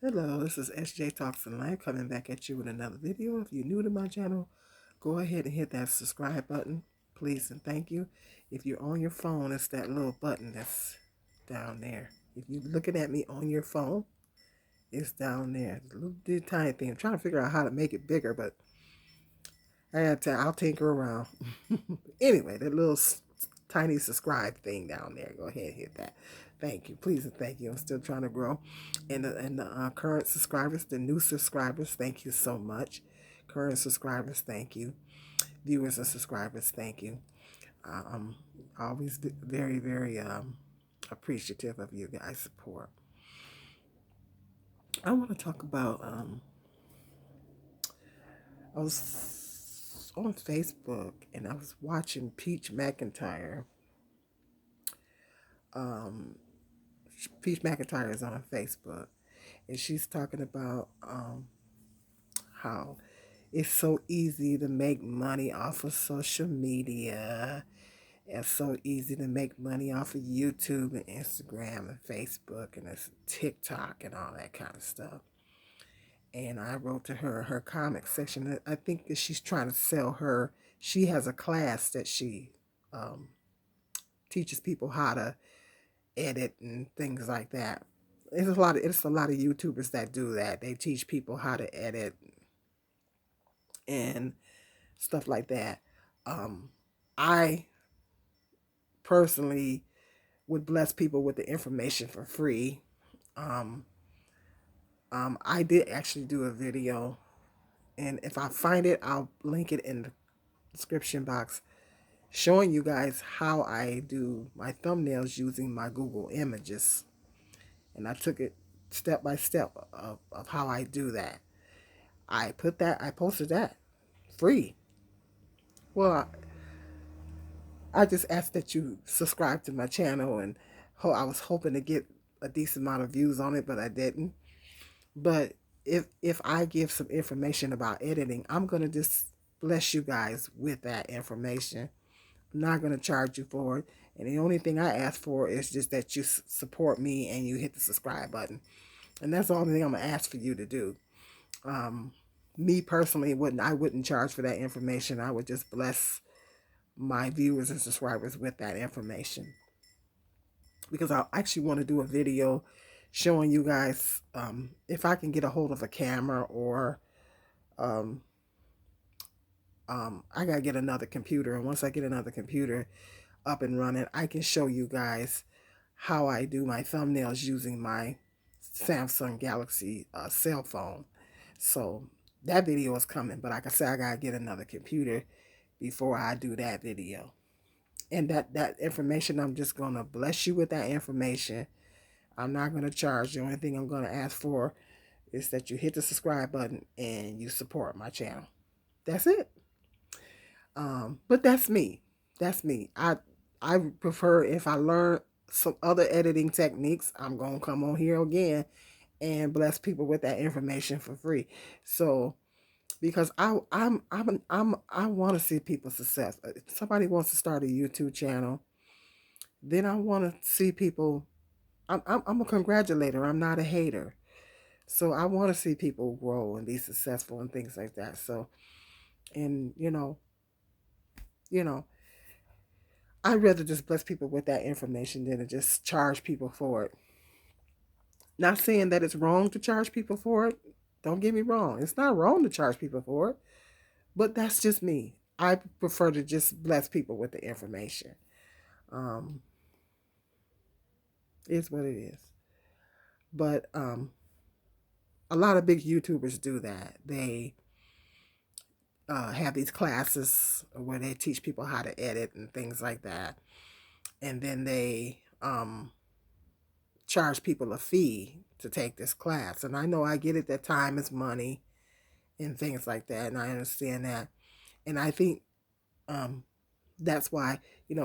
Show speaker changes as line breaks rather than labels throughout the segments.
Hello, this is SJ Talks in Life coming back at you with another video. If you're new to my channel, go ahead and hit that subscribe button, please and thank you. If you're on your phone, it's that little button that's down there. If you're looking at me on your phone, it's down there. It's a little tiny thing. I'm trying to figure out how to make it bigger, but I'll tinker around. Anyway, that little tiny subscribe thing down there. Go ahead and hit that. Thank you. Please and thank you. I'm still trying to grow. And the current subscribers, the new subscribers, thank you so much. Current subscribers, thank you. Viewers and subscribers, thank you. I'm always very, very appreciative of you guys' support. I want to talk about, I was on Facebook and I was watching Peach McIntyre. Um, Peach McIntyre is on Facebook, and she's talking about how it's so easy to make money off of social media. It's so easy to make money off of YouTube and Instagram and Facebook and TikTok and all that kind of stuff. And I wrote to her comic section. I think that she's trying to sell her. She has a class that she um, teaches people how to edit and things like that. It's a lot of YouTubers that do that. They teach people how to edit and stuff like that. Um, I personally would bless people with the information for free. Um, I did actually do a video, and if I find it, I'll link it in the description box, showing you guys how I do my thumbnails using my Google Images. And I took it step by step of how I do that. I posted that free. Well, I just asked that you subscribe to my channel, and I was hoping to get a decent amount of views on it, but I didn't. But if I give some information about editing, I'm gonna just bless you guys with that information. I'm not gonna charge you for it, and the only thing I ask for is just that you support me and you hit the subscribe button, and that's the only thing I'm gonna ask for you to do. Um, Me personally, I wouldn't charge for that information. I would just bless my viewers and subscribers with that information, because I actually want to do a video showing you guys, if I can get a hold of a camera, or um, I gotta get another computer, and once I get another computer up and running, I can show you guys how I do my thumbnails using my Samsung Galaxy cell phone. So that video is coming, but like I said, I gotta get another computer before I do that video. And that information, I'm just gonna bless you with that information. I'm not gonna charge. The only thing I'm gonna ask for is that you hit the subscribe button and you support my channel. That's it. But that's me. That's me. I prefer, if I learn some other editing techniques, I'm gonna come on here again and bless people with that information for free. So because I want to see people's success. If somebody wants to start a YouTube channel, then I want to see people. I'm a congratulator. I'm not a hater. So I want to see people grow and be successful and things like that. So, and you know, I'd rather just bless people with that information than to just charge people for it. Not saying that it's wrong to charge people for it. Don't get me wrong. It's not wrong to charge people for it. But that's just me. I prefer to just bless people with the information. Um, it's what it is. But a lot of big YouTubers do that. They have these classes where they teach people how to edit and things like that. And then they charge people a fee to take this class. And I know, I get it, that time is money and things like that. And I understand that. And I think um, that's why,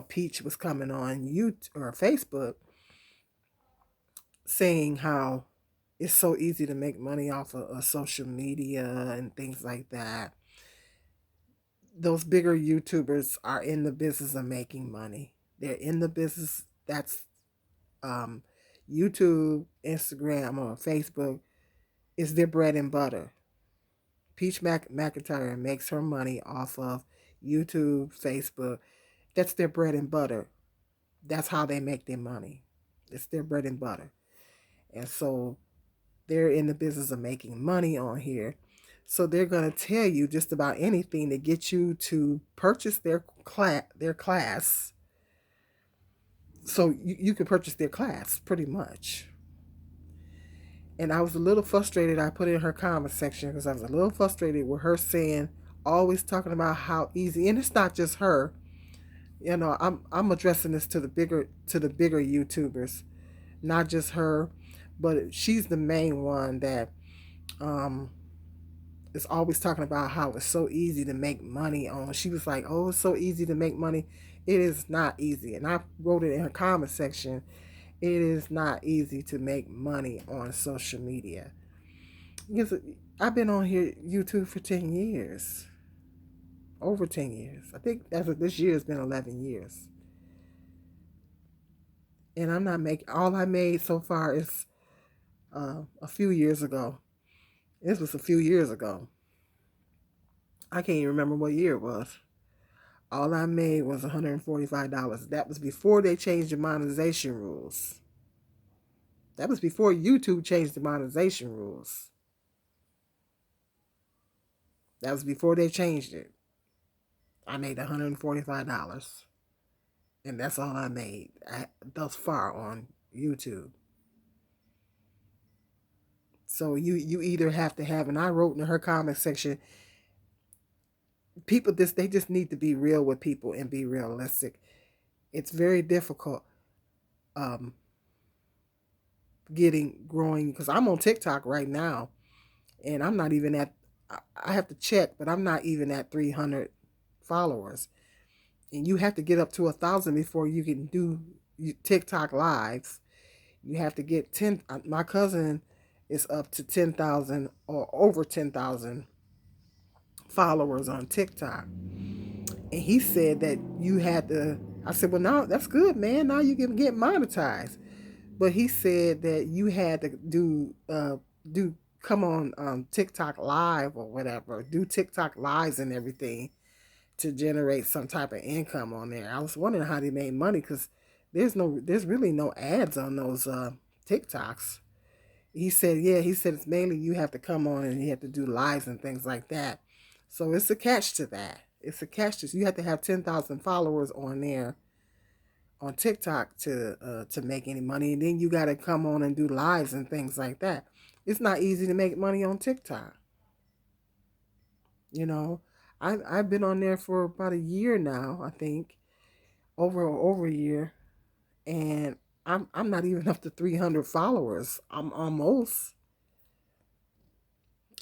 Peach was coming on YouTube or Facebook saying how it's so easy to make money off of social media and things like that. Those bigger YouTubers are in the business of making money. They're in the business that's um, YouTube, Instagram, or Facebook. is their bread and butter. Peach McIntyre makes her money off of YouTube, Facebook. That's their bread and butter. That's how they make their money. It's their bread and butter. And so they're in the business of making money on here. So they're going to tell you just about anything to get you to purchase their class. So you can purchase their class pretty much. And I was a little frustrated. I put it in her comment section because I was a little frustrated with her saying, always talking about how easy. And it's not just her. You know, I'm addressing this to the bigger YouTubers, not just her, but she's the main one that um is always talking about how it's so easy to make money on. She was like, "Oh, it's so easy to make money." It is not easy, and I wrote it in her comment section. It is not easy to make money on social media. Because I've been on here YouTube for 10 years. Over 10 years. I think as of this year has been 11 years. And I'm not making, all I made so far is a few years ago. This was a few years ago. I can't even remember what year it was. All I made was $145. That was before they changed the monetization rules. That was before YouTube changed the monetization rules. That was before they changed it. I made $145. And that's all I made thus far on YouTube. So you either have to have, and I wrote in her comment section, people they just need to be real with people and be realistic. It's very difficult um growing, because I'm on TikTok right now, and I'm not even at, I have to check, but I'm not even at 300 followers. And you have to get up to 1,000 before you can do TikTok lives. You have to get 10. My cousin is up to 10,000 or over 10,000 followers on TikTok. And he said that you had to, I said, well, now that's good, man. Now you can get monetized. But he said that you had to do come on TikTok live or whatever, do TikTok lives and everything to generate some type of income on there. I was wondering how they made money, because there's really no ads on those TikToks. He said, yeah, he said it's mainly you have to come on and you have to do lives and things like that. So it's a catch to that. It's a catch to, you have to have 10,000 followers on there on TikTok to make any money, and then you got to come on and do lives and things like that. It's not easy to make money on TikTok. You know, I've been on there for about a year now, I think, over a year, and I'm not even up to 300 followers. I'm almost,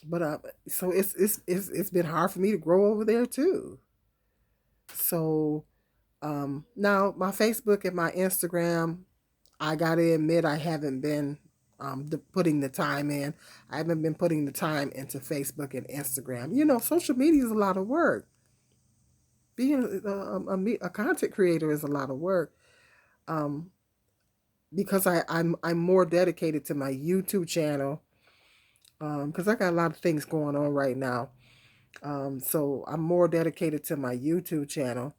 but so it's been hard for me to grow over there too. So now my Facebook and my Instagram, I gotta admit I haven't been putting the time in. I haven't been putting the time into Facebook and Instagram. You know, social media is a lot of work. Being a content creator is a lot of work. Um, because I'm more dedicated to my YouTube channel. Because I got a lot of things going on right now. So I'm more dedicated to my YouTube channel.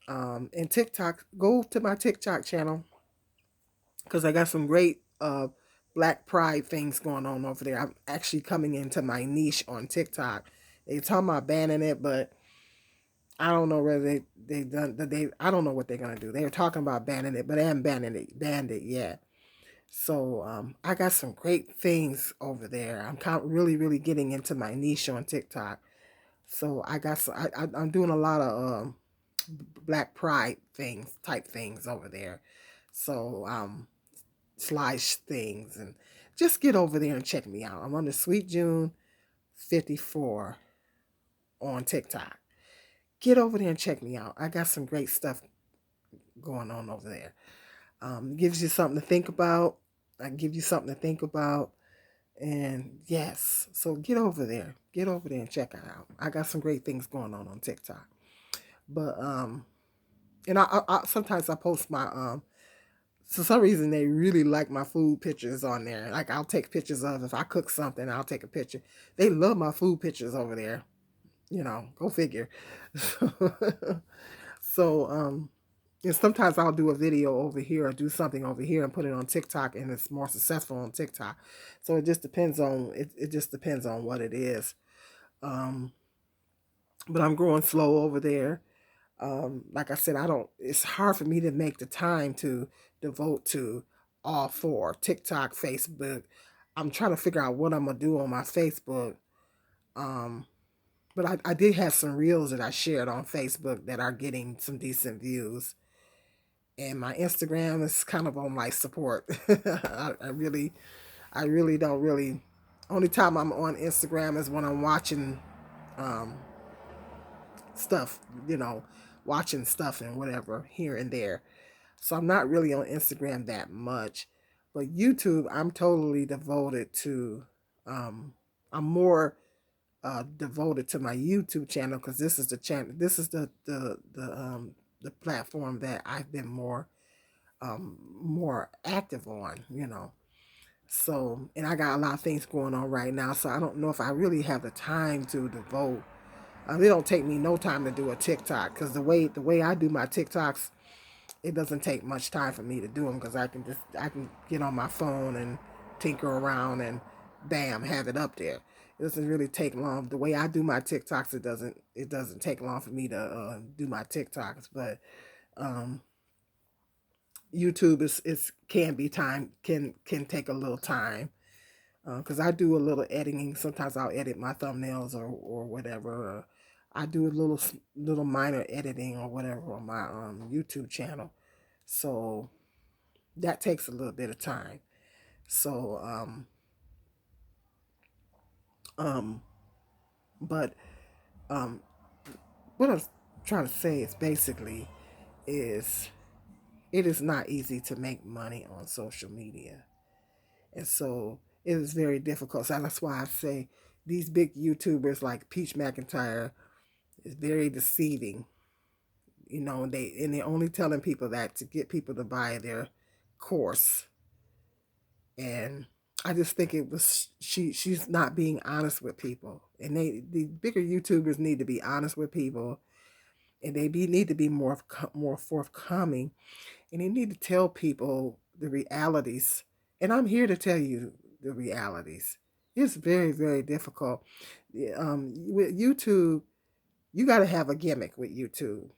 And TikTok, go to my TikTok channel, because I got some great Black Pride things going on over there. I'm actually coming into my niche on TikTok. They talking about banning it, but I don't know whether they done they I don't know what they're gonna do. They were talking about banning it, but they haven't banned it yet. So I got some great things over there. I'm really getting into my niche on TikTok. So I got some, I'm doing a lot of Black Pride type things over there. So slash things, and just get over there and check me out. I'm under Sweet June 54 on TikTok. Get over there and check me out. I got some great stuff going on over there. Gives you something to think about. I give you something to think about. And yes, so get over there. Get over there and check it out. I got some great things going on TikTok. But and I sometimes I post my for some reason they really like my food pictures on there. Like I'll take pictures of if I cook something, I'll take a picture. They love my food pictures over there. Go figure. So and sometimes I'll do a video over here or do something over here and put it on TikTok and it's more successful on TikTok. So it just depends on what it is. Um but I'm growing slow over there. Like I said, it's hard for me to make the time to devote to all four: TikTok, Facebook. I'm trying to figure out what I'm gonna do on my Facebook. Um, but I did have some reels that I shared on Facebook that are getting some decent views. And my Instagram is kind of on life support. I really don't really. Only time I'm on Instagram is when I'm watching um, stuff, watching stuff and whatever here and there. So I'm not really on Instagram that much. But YouTube, I'm totally devoted to. Um, I'm more devoted to my YouTube channel because this is the channel. This is the platform that I've been more active on. So, and I got a lot of things going on right now, so I don't know if I really have the time to devote. It don't take me no time to do a TikTok because the way I do my TikToks, it doesn't take much time for me to do them because I can get on my phone and tinker around and bam, have it up there. It doesn't really take long. The way I do my TikToks, it doesn't take long for me to do my TikToks. But um, YouTube is can be time can take a little time because I do a little editing. Sometimes I'll edit my thumbnails or whatever. I do a little minor editing or whatever on my YouTube channel. So that takes a little bit of time. So um but um what I'm trying to say is basically is it is not easy to make money on social media. And so it is very difficult. So that's why I say these big YouTubers like Peach McIntyre is very deceiving. They're only telling people that to get people to buy their course. And I just think it was she's not being honest with people. And the bigger YouTubers need to be honest with people, and need to be more forthcoming, and they need to tell people the realities. And I'm here to tell you the realities. It's very, very difficult. With YouTube, you got to have a gimmick with YouTube.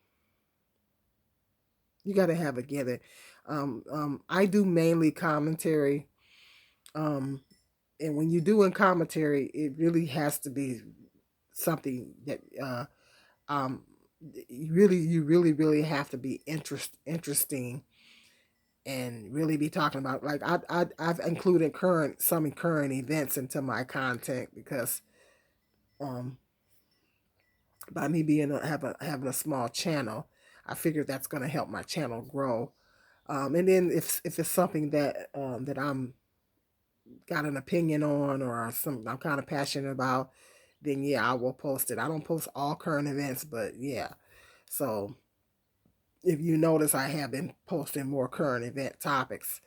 You got to have a gimmick. I do mainly commentary. Um, and when you're doing commentary, it really has to be something that um, you really have to be interesting and really be talking about. Like I've included some current events into my content because um, by me being having a small channel, I figured that's going to help my channel grow. And then if it's something that I'm got an opinion on or something I'm kind of passionate about, then yeah, I will post it. I don't post all current events, but yeah. So if you notice, I have been posting more current event topics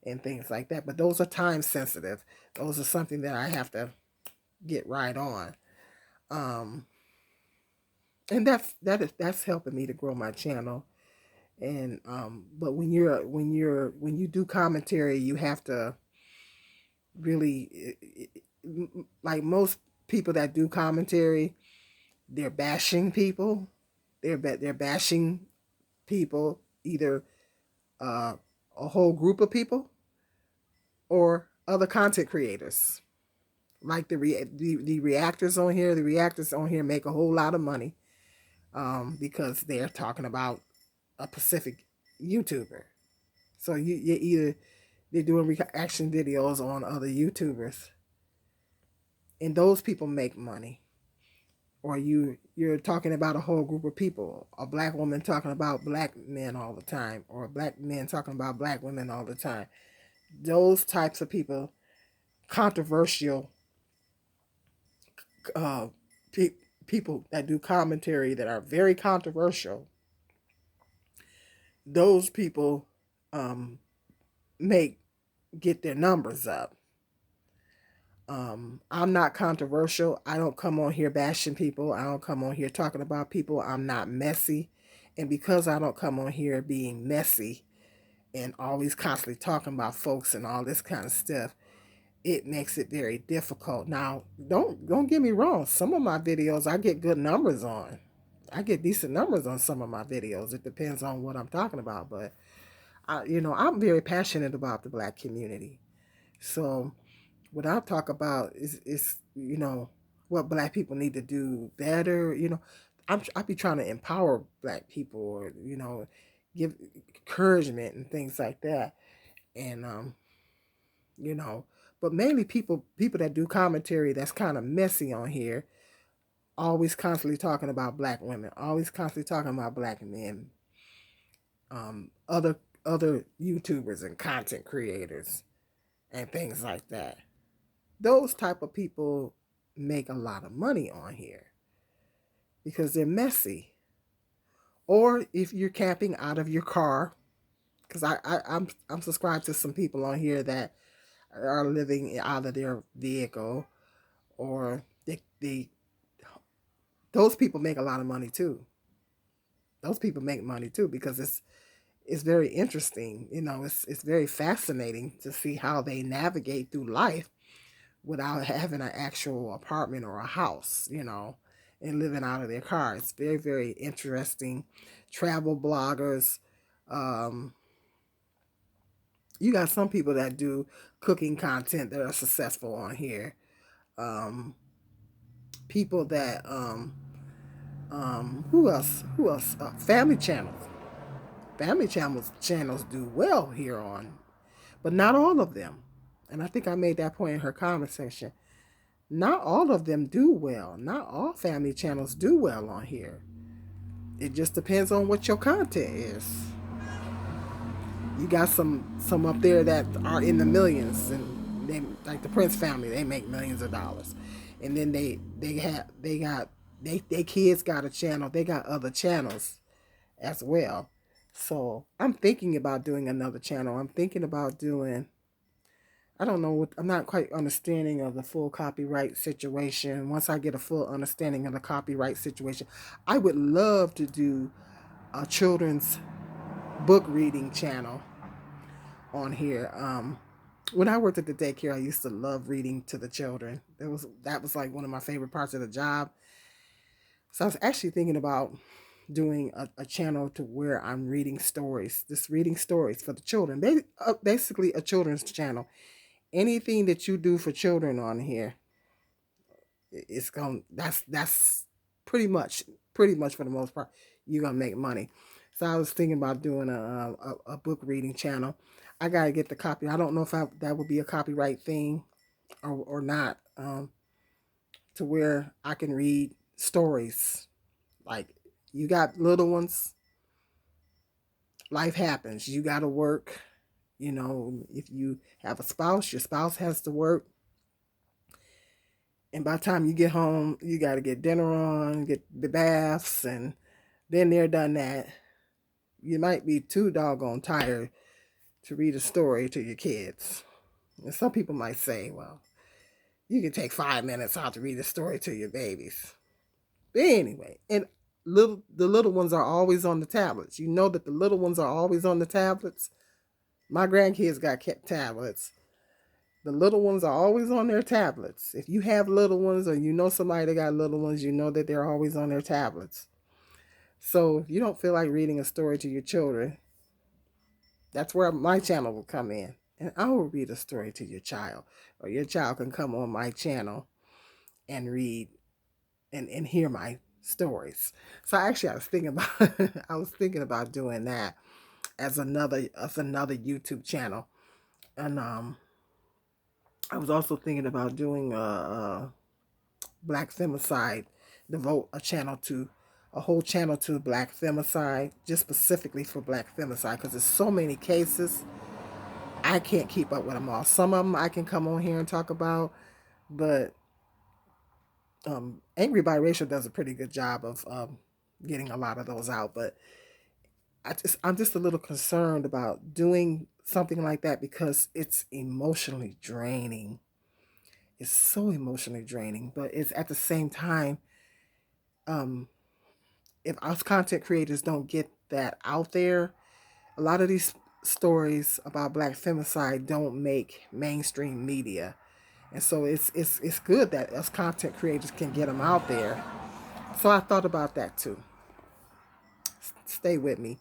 and things like that. But those are time sensitive. Those are something that I have to get right on. Um, and that's helping me to grow my channel. And but when you do commentary, you have to really like most people that do commentary, they're bashing people. They're bashing people, either uh, a whole group of people or other content creators. Like the reactors on here, the reactors on here make a whole lot of money because they're talking about a Pacific YouTuber. So you either they're doing reaction videos on other YouTubers, and those people make money, or you're talking about a whole group of people. A black woman talking about black men all the time, or black men talking about black women all the time. Those types of people, controversial uh, pe- people that do commentary that are very controversial. Those people, um, get their numbers up. I'm not controversial. I don't come on here bashing people. I don't come on here talking about people. I'm not messy. And because I don't come on here being messy and always constantly talking about folks and all this kind of stuff, it makes it very difficult. Now, don't get me wrong. Some of my videos I get good numbers on. I get decent numbers on some of my videos. It depends on what I'm talking about, but I'm very passionate about the black community. So what I talk about is what black people need to do better. I be trying to empower black people, or give encouragement and things like that. And you know, but mainly people that do commentary that's kind of messy on here, always constantly talking about black women, always constantly talking about black men, other YouTubers and content creators and things like that. Those type of people make a lot of money on here because they're messy. Or if you're camping out of your car, because I'm subscribed to some people on here that are living out of their vehicle, or they those people make a lot of money too. Those people make money too because it's very interesting. It's very fascinating to see how they navigate through life without having an actual apartment or a house, and living out of their car. It's very, very interesting. Travel bloggers. Um, you got some people that do cooking content that are successful on here. Um, People that who else? Who else? Family channels. Family channels do well here on, but not all of them. And I think I made that point in her comment section. Not all of them do well. Not all family channels do well on here. It just depends on what your content is. You got some up there that are in the millions, and they, like the Prince family, they make millions of dollars. And then they kids got a channel. They got other channels as well. So I'm thinking about doing another channel. I'm thinking about doing, I don't know what, I'm not quite understanding of the full copyright situation. Once I get a full understanding of the copyright situation, I would love to do a children's book reading channel on here. When I worked at the daycare, I used to love reading to the children. That was like one of my favorite parts of the job. So I was actually thinking about doing a channel to where I'm reading stories, just reading stories for the children. Basically a children's channel. Anything that you do for children on here, it's going that's pretty much for the most part you're gonna make money. So I was thinking about doing a book reading channel. I gotta get the copy. I don't know if that would be a copyright thing or not. To where I can read stories, like, you got little ones, life happens, you gotta work. If you have a spouse, your spouse has to work. And by the time you get home, you got to get dinner on, get the baths, and then they're done that. You might be too doggone tired to read a story to your kids. And some people might say, well, you can take 5 minutes out to read a story to your babies. But anyway, and the little ones are always on the tablets. You know that the little ones are always on the tablets. My grandkids got kept tablets. The little ones are always on their tablets. If you have little ones or you know somebody that got little ones, you know that they're always on their tablets. So if you don't feel like reading a story to your children, that's where my channel will come in. And I will read a story to your child. Or your child can come on my channel and read and hear my stories. So actually I was thinking about doing that as another YouTube channel. And I was also thinking about doing a black femicide, devote a whole channel to black femicide, just specifically for black femicide, because there's so many cases. I can't keep up with them all. Some of them I can come on here and talk about, but Angry Biracial does a pretty good job of getting a lot of those out. But I'm just a little concerned about doing something like that because it's emotionally draining. It's so emotionally draining, but it's at the same time, um, if us content creators don't get that out there, a lot of these stories about black femicide don't make mainstream media. And so it's good that us content creators can get them out there. So I thought about that too. Stay with me.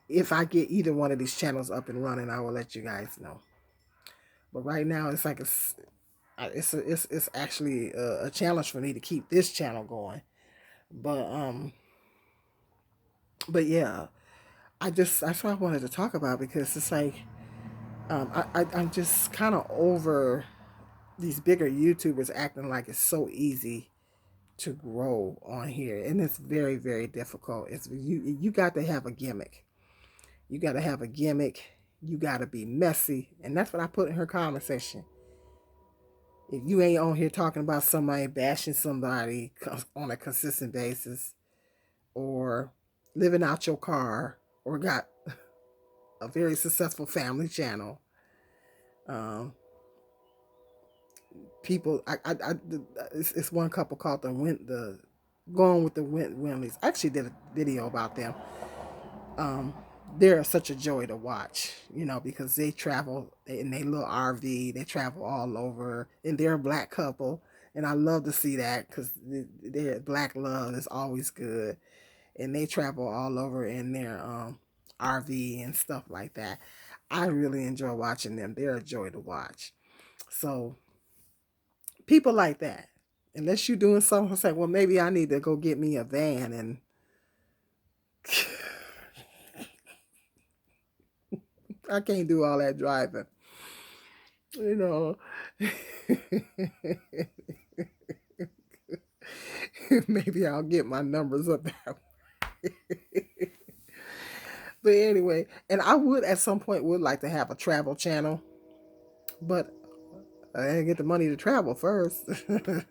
If I get either one of these channels up and running, I will let you guys know. But right now, it's like it's actually a challenge for me to keep this channel going. But yeah, that's what I wanted to talk about because it's like I'm just kind of over these bigger YouTubers acting like it's so easy to grow on here, and it's very very difficult. It's you got to have a gimmick. You got to have a gimmick. You got to be messy, and that's what I put in her comment section. If you ain't on here talking about somebody bashing somebody on a consistent basis, or living out your car, or got a very successful family channel, um, people, it's one couple called the Going with the Winleys. I actually did a video about them. Um, they're such a joy to watch, because they travel in their little RV. They travel all over, and they're a black couple, and I love to see that because their black love is always good, and they travel all over in their RV and stuff like that. I really enjoy watching them. They're a joy to watch. So people like that, unless you're doing something, say, well, maybe I need to go get me a van and I can't do all that driving. You know, maybe I'll get my numbers up there. But anyway, and I would at some point would like to have a travel channel, but I gotta get the money to travel first. Once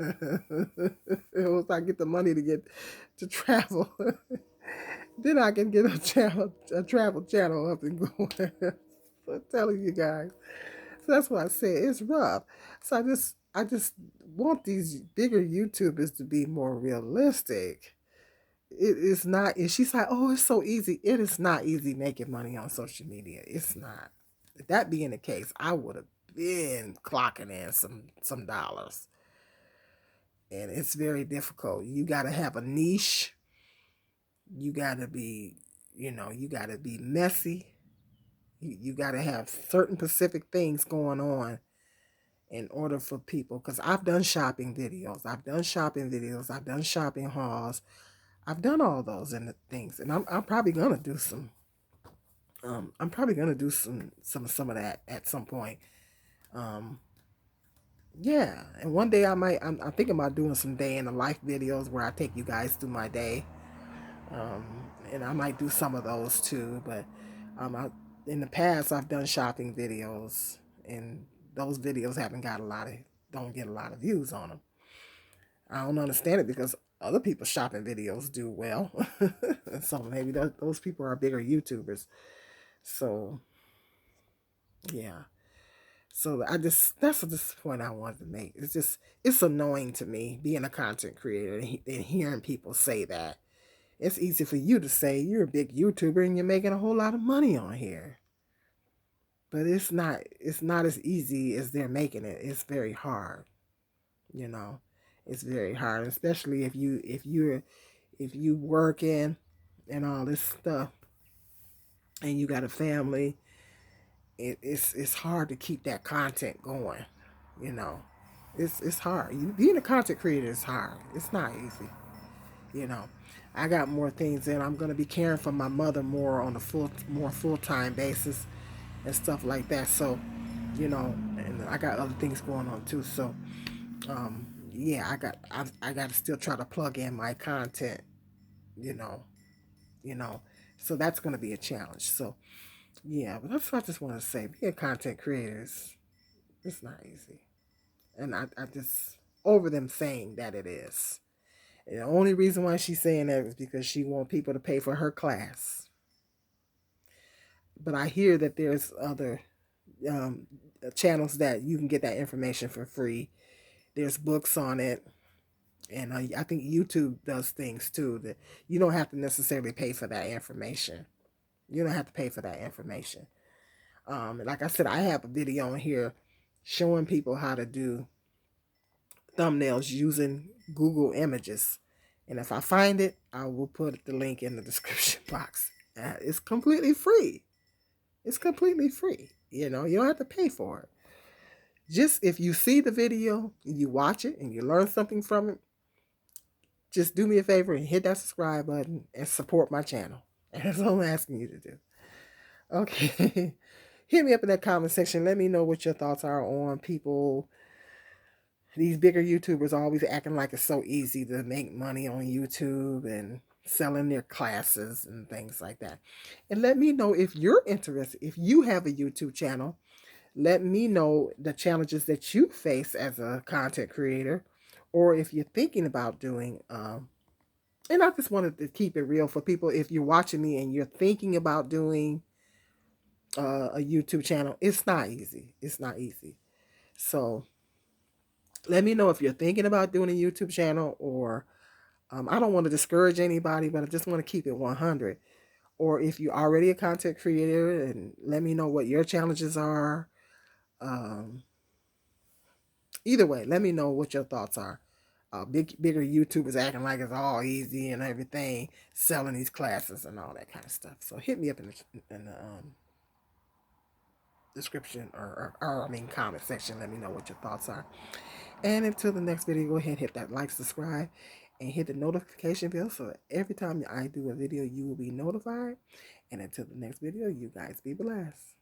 I get the money to travel, then I can get a travel channel up and going. So I'm telling you guys. So that's what I said. It's rough. So I just want these bigger YouTubers to be more realistic. It is not. And she's like, oh, it's so easy. It is not easy making money on social media. It's not. If that being the case, I would have been clocking in some dollars. And it's very difficult. You got to have a niche. You got to be, you got to be messy. You got to have certain specific things going on in order for people, because I've done shopping videos, I've done shopping hauls, I've done all those and the things, and I'm probably gonna do some. I'm probably gonna do some of that at some point. Um, yeah, and one day I might. I'm thinking about doing some day in the life videos where I take you guys through my day. Um, and I might do some of those too. But in the past, I've done shopping videos, and those videos don't get a lot of views on them. I don't understand it because other people's shopping videos do well. So maybe those people are bigger YouTubers. So yeah. So that's the point I wanted to make. It's annoying to me being a content creator and hearing people say that. It's easy for you to say you're a big YouTuber and you're making a whole lot of money on here. But it's not as easy as they're making it. It's very hard, you know. It's very hard, especially if you working and all this stuff and you got a family. It's hard to keep that content going, you know. It's hard. Being a content creator is hard. It's not easy, you know. I got more things and I'm gonna be caring for my mother more on a more full-time basis and stuff like that. So, and I got other things going on too. So, yeah, I got to still try to plug in my content, you know, you know. So that's gonna be a challenge. So, yeah, but that's what I just want to say. Being content creators, it's not easy, and I just over them saying that it is. And the only reason why she's saying that is because she wants people to pay for her class. But I hear that there's other um, channels that you can get that information for free. There's books on it. And I think YouTube does things too that you don't have to necessarily pay for that information. You don't have to pay for that information. Like I said, I have a video on here showing people how to do thumbnails using Google Images. And if I find it, I will put the link in the description box. It's completely free. It's completely free. You know, you don't have to pay for it. Just if you see the video, you watch it, and you learn something from it, just do me a favor and hit that subscribe button and support my channel. And that's all I'm asking you to do. Okay. Hit me up in that comment section. Let me know what your thoughts are on people. These bigger YouTubers are always acting like it's so easy to make money on YouTube and selling their classes and things like that. And let me know if you're interested. If you have a YouTube channel, let me know the challenges that you face as a content creator, or if you're thinking about doing and I just wanted to keep it real for people. If you're watching me and you're thinking about doing a YouTube channel, it's not easy. It's not easy. So let me know if you're thinking about doing a YouTube channel, or I don't want to discourage anybody, but I just want to keep it 100. Or if you're already a content creator, and let me know what your challenges are. Either way, let me know what your thoughts are. Bigger YouTubers acting like it's all easy and everything, selling these classes and all that kind of stuff. So hit me up in the description or I mean comment section. Let me know what your thoughts are. And until the next video, go ahead and hit that like, subscribe, and hit the notification bell so that every time I do a video, you will be notified. And until the next video, you guys be blessed.